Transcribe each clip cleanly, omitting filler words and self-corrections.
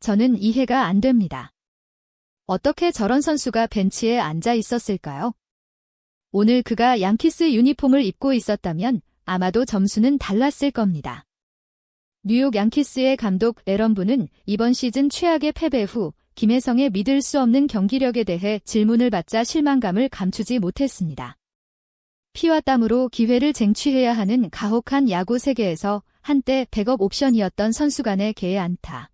저는 이해가 안 됩니다. 어떻게 저런 선수가 벤치에 앉아 있었을까요? 오늘 그가 양키스 유니폼을 입고 있었다면 아마도 점수는 달랐을 겁니다. 뉴욕 양키스의 감독 에런 부는 이번 시즌 최악의 패배 후 김혜성의 믿을 수 없는 경기력에 대해 질문을 받자 실망감을 감추지 못했습니다. 피와 땀으로 기회를 쟁취해야 하는 가혹한 야구 세계에서 한때 100억 옵션이었던 선수 간의 개의 안타.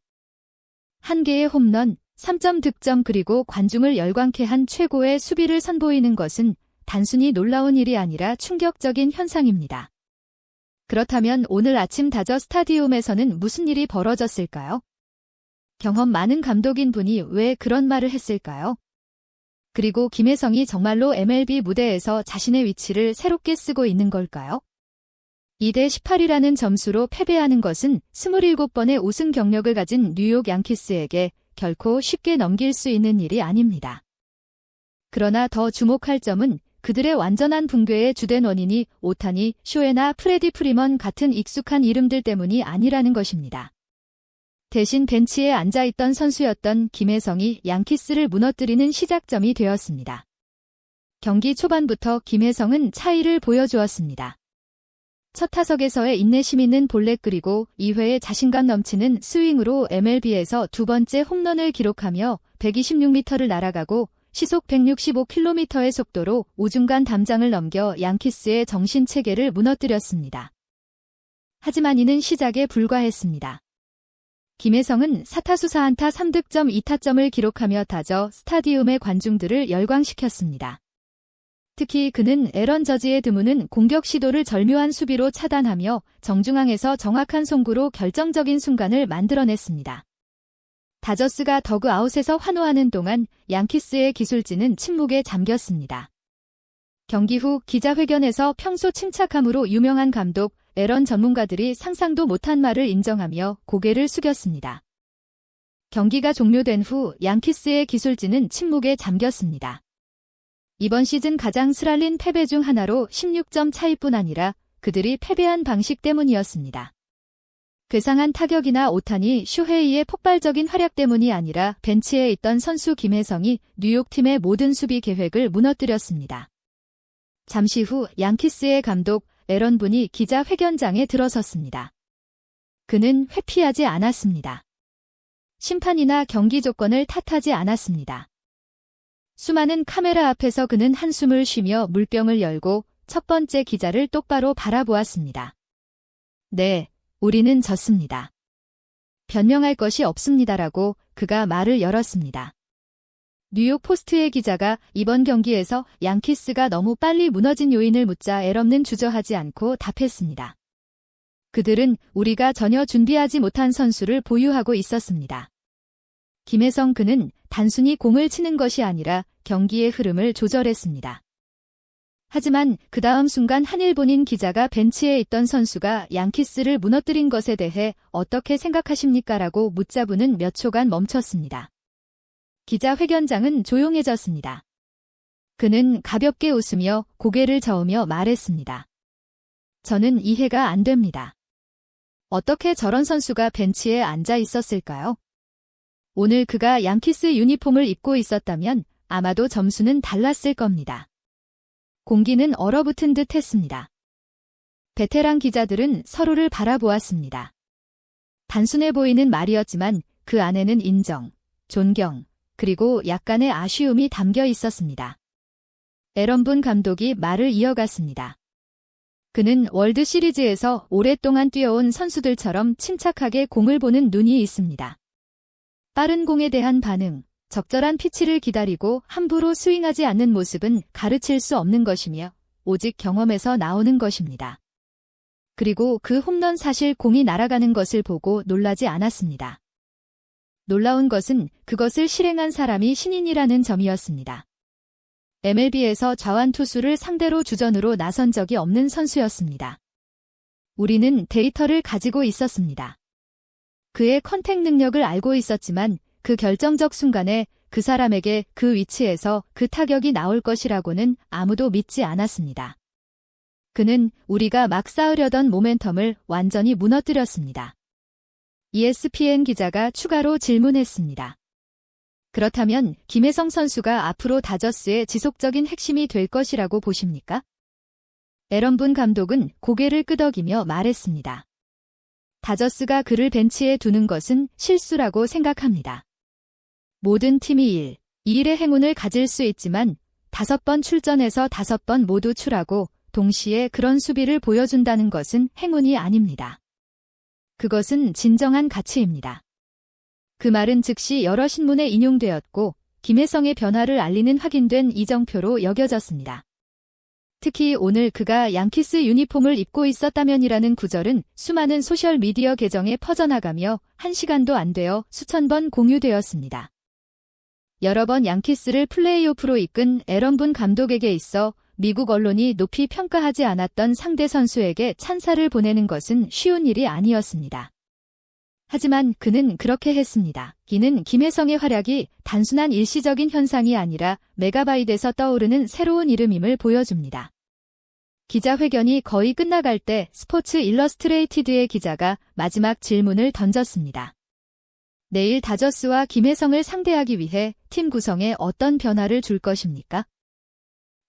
한 개의 홈런, 3점 득점 그리고 관중을 열광케 한 최고의 수비를 선보이는 것은 단순히 놀라운 일이 아니라 충격적인 현상입니다. 그렇다면 오늘 아침 다저 스타디움에서는 무슨 일이 벌어졌을까요? 경험 많은 감독인 분이 왜 그런 말을 했을까요? 그리고 김혜성이 정말로 MLB 무대에서 자신의 위치를 새롭게 쓰고 있는 걸까요? 2대 18이라는 점수로 패배하는 것은 27번의 우승 경력을 가진 뉴욕 양키스에게 결코 쉽게 넘길 수 있는 일이 아닙니다. 그러나 더 주목할 점은 그들의 완전한 붕괴의 주된 원인이 오타니, 쇼헤나 프레디 프리먼 같은 익숙한 이름들 때문이 아니라는 것입니다. 대신 벤치에 앉아있던 선수였던 김혜성이 양키스를 무너뜨리는 시작점이 되었습니다. 경기 초반부터 김혜성은 차이를 보여주었습니다. 첫 타석에서의 인내심 있는 볼넷 그리고 2회의 자신감 넘치는 스윙으로 MLB에서 두 번째 홈런을 기록하며 126m를 날아가고 시속 165km의 속도로 우중간 담장을 넘겨 양키스의 정신체계를 무너뜨렸습니다. 하지만 이는 시작에 불과했습니다. 김혜성은 4타수 4안타 3득점 2타점을 기록하며 다저 스타디움의 관중들을 열광시켰습니다. 특히 그는 에런 저지의 드무는 공격 시도를 절묘한 수비로 차단하며 정중앙에서 정확한 송구로 결정적인 순간을 만들어냈습니다. 다저스가 더그아웃에서 환호하는 동안 양키스의 기술진은 침묵에 잠겼습니다. 경기 후 기자회견에서 평소 침착함으로 유명한 감독 에런 전문가들이 상상도 못한 말을 인정하며 고개를 숙였습니다. 경기가 종료된 후 양키스의 기술진은 침묵에 잠겼습니다. 이번 시즌 가장 스랄린 패배 중 하나로 16점 차이뿐 아니라 그들이 패배한 방식 때문이었습니다. 괴상한 타격이나 오타니, 쇼헤이의 폭발적인 활약 때문이 아니라 벤치에 있던 선수 김혜성이 뉴욕팀의 모든 수비 계획을 무너뜨렸습니다. 잠시 후 양키스의 감독 에런 분이 기자회견장에 들어섰습니다. 그는 회피하지 않았습니다. 심판이나 경기 조건을 탓하지 않았습니다. 수많은 카메라 앞에서 그는 한숨을 쉬며 물병을 열고 첫 번째 기자를 똑바로 바라보았습니다. 네, 우리는 졌습니다. 변명할 것이 없습니다라고 그가 말을 열었습니다. 뉴욕 포스트의 기자가 이번 경기에서 양키스가 너무 빨리 무너진 요인을 묻자 애없는 주저하지 않고 답했습니다. 그들은 우리가 전혀 준비하지 못한 선수를 보유하고 있었습니다. 김혜성 그는 단순히 공을 치는 것이 아니라 경기의 흐름을 조절했습니다. 하지만 그 다음 순간 한 일본인 기자가 벤치에 있던 선수가 양키스를 무너뜨린 것에 대해 어떻게 생각하십니까? 라고 묻자 분은 몇 초간 멈췄습니다. 기자회견장은 조용해졌습니다. 그는 가볍게 웃으며 고개를 저으며 말했습니다. 저는 이해가 안 됩니다. 어떻게 저런 선수가 벤치에 앉아 있었을까요? 오늘 그가 양키스 유니폼을 입고 있었다면 아마도 점수는 달랐을 겁니다. 공기는 얼어붙은 듯 했습니다. 베테랑 기자들은 서로를 바라보았습니다. 단순해 보이는 말이었지만 그 안에는 인정, 존경, 그리고 약간의 아쉬움이 담겨 있었습니다. 에런 분 감독이 말을 이어갔습니다. 그는 월드 시리즈에서 오랫동안 뛰어온 선수들처럼 침착하게 공을 보는 눈이 있습니다. 빠른 공에 대한 반응, 적절한 피치를 기다리고 함부로 스윙하지 않는 모습은 가르칠 수 없는 것이며 오직 경험에서 나오는 것입니다. 그리고 그 홈런 사실 공이 날아가는 것을 보고 놀라지 않았습니다. 놀라운 것은 그것을 실행한 사람이 신인이라는 점이었습니다. MLB에서 좌완 투수를 상대로 주전으로 나선 적이 없는 선수였습니다. 우리는 데이터를 가지고 있었습니다. 그의 컨택 능력을 알고 있었지만 그 결정적 순간에 그 사람에게 그 위치에서 그 타격이 나올 것이라고는 아무도 믿지 않았습니다. 그는 우리가 막 쌓으려던 모멘텀을 완전히 무너뜨렸습니다. ESPN 기자가 추가로 질문했습니다. 그렇다면 김혜성 선수가 앞으로 다저스의 지속적인 핵심이 될 것이라고 보십니까? 에런 분 감독은 고개를 끄덕이며 말했습니다. 다저스가 그를 벤치에 두는 것은 실수라고 생각합니다. 모든 팀이 2일의 행운을 가질 수 있지만 5번 출전해서 5번 모두 출하고 동시에 그런 수비를 보여준다는 것은 행운이 아닙니다. 그것은 진정한 가치입니다. 그 말은 즉시 여러 신문에 인용되었고 김혜성의 변화를 알리는 확인된 이정표로 여겨졌습니다. 특히 오늘 그가 양키스 유니폼을 입고 있었다면이라는 구절은 수많은 소셜미디어 계정에 퍼져나가며 1시간도 안 되어 수천 번 공유되었습니다. 여러 번 양키스를 플레이오프로 이끈 에런 분 감독에게 있어 미국 언론이 높이 평가하지 않았던 상대 선수에게 찬사를 보내는 것은 쉬운 일이 아니었습니다. 하지만 그는 그렇게 했습니다. 이는 김혜성의 활약이 단순한 일시적인 현상이 아니라 메가바이트에서 떠오르는 새로운 이름임을 보여줍니다. 기자회견이 거의 끝나갈 때 스포츠 일러스트레이티드의 기자가 마지막 질문을 던졌습니다. 내일 다저스와 김혜성을 상대하기 위해 팀 구성에 어떤 변화를 줄 것입니까?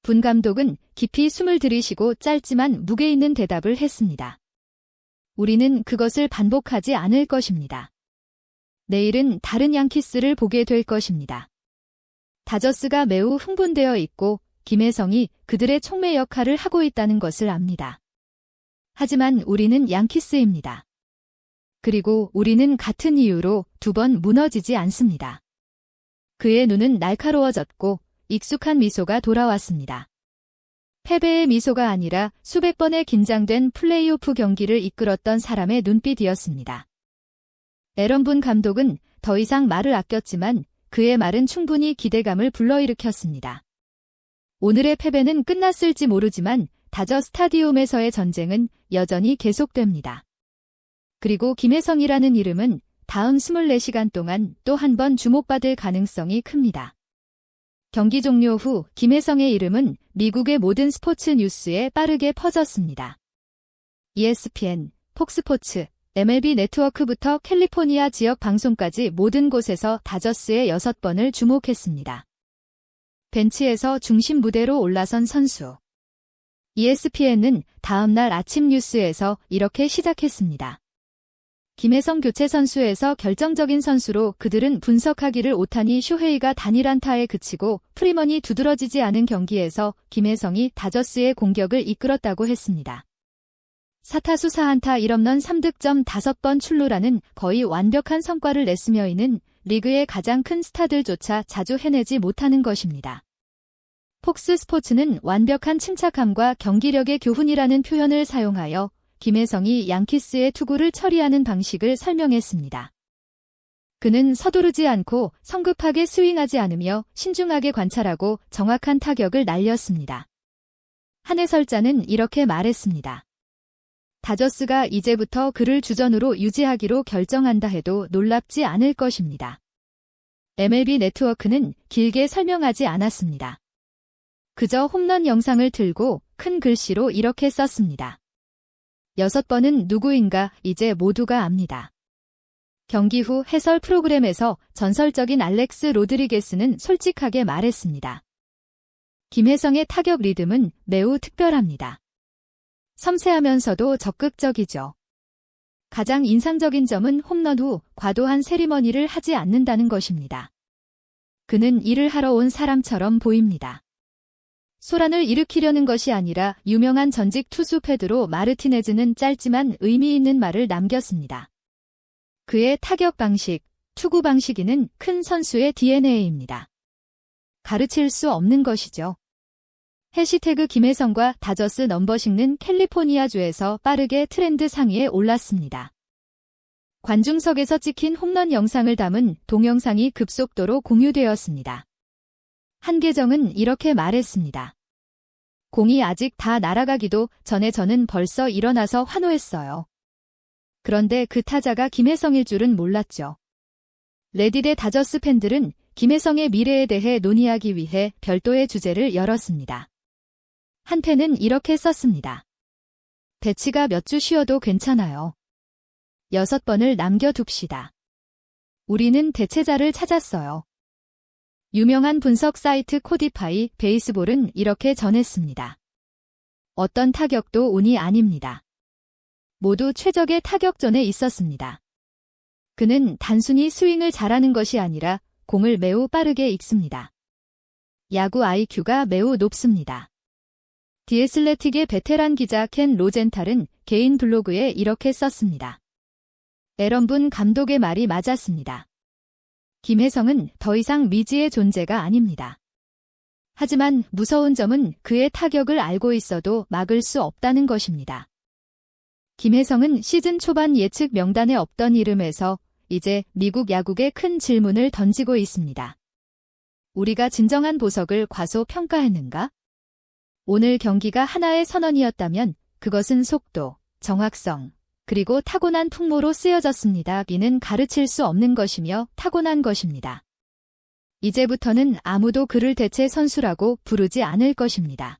분 감독은 깊이 숨을 들이쉬고 짧지만 무게 있는 대답을 했습니다. 우리는 그것을 반복하지 않을 것입니다. 내일은 다른 양키스를 보게 될 것입니다. 다저스가 매우 흥분되어 있고 김혜성이 그들의 촉매 역할을 하고 있다는 것을 압니다. 하지만 우리는 양키스입니다. 그리고 우리는 같은 이유로 2번 무너지지 않습니다. 그의 눈은 날카로워졌고 익숙한 미소가 돌아왔습니다. 패배의 미소가 아니라 수백 번의 긴장된 플레이오프 경기를 이끌었던 사람의 눈빛이었습니다. 에런 분 감독은 더 이상 말을 아꼈지만 그의 말은 충분히 기대감을 불러일으켰습니다. 오늘의 패배는 끝났을지 모르지만 다저 스타디움에서의 전쟁은 여전히 계속됩니다. 그리고 김혜성이라는 이름은 다음 24시간 동안 또 한 번 주목받을 가능성이 큽니다. 경기 종료 후 김혜성의 이름은 미국의 모든 스포츠 뉴스에 빠르게 퍼졌습니다. ESPN, 폭스포츠, MLB 네트워크부터 캘리포니아 지역 방송까지 모든 곳에서 다저스의 6번을 주목했습니다. 벤치에서 중심 무대로 올라선 선수. ESPN은 다음 날 아침 뉴스에서 이렇게 시작했습니다. 김혜성 교체 선수에서 결정적인 선수로 그들은 분석하기를 오타니 쇼헤이가 단일안타에 그치고 프리먼이 두드러지지 않은 경기에서 김혜성이 다저스의 공격을 이끌었다고 했습니다. 4타수 4안타 1홈런 3득점 5번 출루라는 거의 완벽한 성과를 냈으며 이는 리그의 가장 큰 스타들조차 자주 해내지 못하는 것입니다. 폭스 스포츠는 완벽한 침착함과 경기력의 교훈이라는 표현을 사용하여 김혜성이 양키스의 투구를 처리하는 방식을 설명했습니다. 그는 서두르지 않고 성급하게 스윙하지 않으며 신중하게 관찰하고 정확한 타격을 날렸습니다. 한 해설자는 이렇게 말했습니다. 다저스가 이제부터 그를 주전으로 유지하기로 결정한다 해도 놀랍지 않을 것입니다. MLB 네트워크는 길게 설명하지 않았습니다. 그저 홈런 영상을 틀고 큰 글씨로 이렇게 썼습니다. 6번은 누구인가 이제 모두가 압니다. 경기 후 해설 프로그램에서 전설적인 알렉스 로드리게스는 솔직하게 말했습니다. 김혜성의 타격 리듬은 매우 특별합니다. 섬세하면서도 적극적이죠. 가장 인상적인 점은 홈런 후 과도한 세리머니를 하지 않는다는 것입니다. 그는 일을 하러 온 사람처럼 보입니다. 소란을 일으키려는 것이 아니라 유명한 전직 투수 페드로 마르티네즈는 짧지만 의미 있는 말을 남겼습니다. 그의 타격 방식, 투구 방식이는 큰 선수의 DNA입니다. 가르칠 수 없는 것이죠. 해시태그 김혜성과 다저스 넘버식는 캘리포니아주에서 빠르게 트렌드 상위에 올랐습니다. 관중석에서 찍힌 홈런 영상을 담은 동영상이 급속도로 공유되었습니다. 한 계정은 이렇게 말했습니다. 공이 아직 다 날아가기도 전에 저는 벌써 일어나서 환호했어요. 그런데 그 타자가 김혜성일 줄은 몰랐죠. 레딧의 다저스 팬들은 김혜성의 미래에 대해 논의하기 위해 별도의 주제를 열었습니다. 한 팬은 이렇게 썼습니다. 배치가 몇 주 쉬어도 괜찮아요. 6번을 남겨둡시다. 우리는 대체자를 찾았어요. 유명한 분석 사이트 코디파이 베이스볼은 이렇게 전했습니다. 어떤 타격도 운이 아닙니다. 모두 최적의 타격전에 있었습니다. 그는 단순히 스윙을 잘하는 것이 아니라 공을 매우 빠르게 읽습니다. 야구 IQ가 매우 높습니다. 디애슬레틱의 베테랑 기자 켄 로젠탈은 개인 블로그에 이렇게 썼습니다. 에런분 감독의 말이 맞았습니다. 김혜성은 더 이상 미지의 존재가 아닙니다. 하지만 무서운 점은 그의 타격을 알고 있어도 막을 수 없다는 것입니다. 김혜성은 시즌 초반 예측 명단에 없던 이름에서 이제 미국 야구에 큰 질문을 던지고 있습니다. 우리가 진정한 보석을 과소평가했는가? 오늘 경기가 하나의 선언이었다면 그것은 속도, 정확성, 그리고 타고난 풍모로 쓰여졌습니다. 이는 가르칠 수 없는 것이며 타고난 것입니다. 이제부터는 아무도 그를 대체 선수라고 부르지 않을 것입니다.